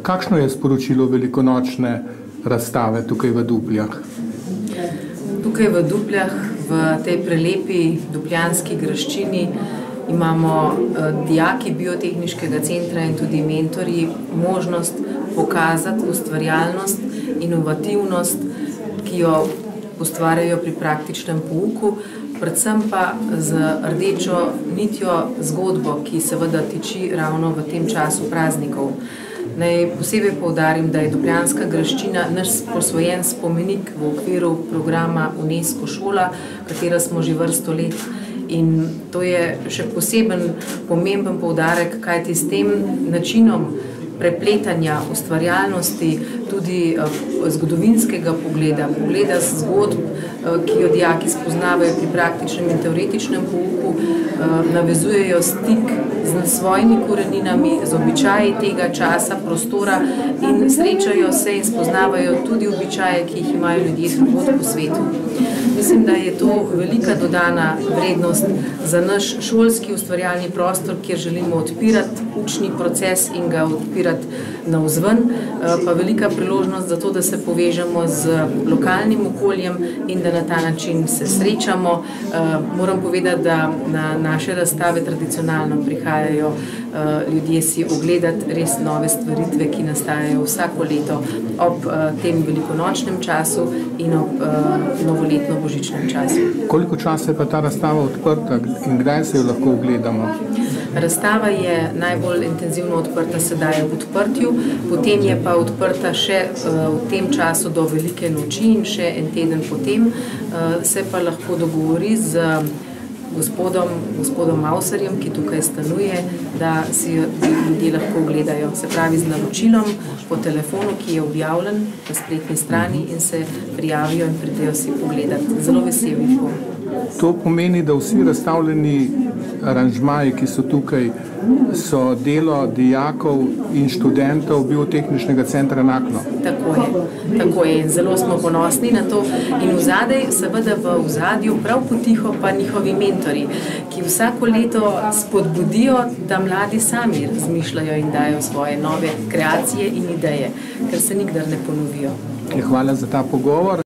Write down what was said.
Kakšno je sporočilo velikonočne razstave tukaj v Dupljah? Tukaj v Dupljah, v tej prelepi dupljanski graščini, imamo dijaki Biotehniškega centra in tudi mentorji možnost pokazati ustvarjalnost, inovativnost, ki jo ustvarjajo pri praktičnem pouku, predvsem pa z rdečo nitjo zgodbo, ki seveda tiči ravno v tem času praznikov. Naj posebej poudarim, da je dupljanska graščina naš posvojen spomenik v okviru programa UNESCO šola, katera smo že vrsto let. In to je še poseben pomemben poudarek, kajti s tem načinom prepletanja ustvarjalnosti, tudi zgodovinskega pogleda zgodb, ki jo dijaki spoznavajo pri praktičnem in teoretičnem pouku, navezujejo stik z svojimi koreninami, z običaji tega časa, prostora in srečajo se in spoznavajo tudi običaje, ki jih imajo ljudje drugod po svetu. Mislim, da je to velika dodana vrednost za naš šolski ustvarjalni prostor, kjer želimo odpirati učni proces in ga odpirati navzven, pa velika priložnost za to, da se povežemo z lokalnim okoljem in da na ta način se srečamo. Moram povedati, da na naše razstave tradicionalno prihajajo ljudje si ogledati res nove stvaritve, ki nastajajo vsako leto ob tem velikonočnem času in ob novoletno-božičnem času. Koliko časa je pa ta razstava odprta in kdaj se jo lahko ogledamo? Razstava je najbolj intenzivno odprta sedaj v odprtju, potem je pa odprta še v tem času do Velike noči in še en teden potem. Se pa lahko dogovori z gospodom Mauserjem, ki tukaj stanuje, da si ljudje lahko ogledajo. Se pravi z naročilom po telefonu, ki je objavljen na spletni strani in se prijavijo in pridejo si pogledati. Zelo veseli bom. To pomeni, da vsi razstavljeni aranžmaji, ki so tukaj, so delo dijakov in študentov Biotehničnega centra Naklo. Tako je. Zelo smo ponosni na to in seveda v ozadju prav potiho pa njihovi mentorji, ki vsako leto spodbudijo, da mladi sami razmišljajo in dajo svoje nove kreacije in ideje, ker se nikdar ne ponovijo. Hvala za ta pogovor.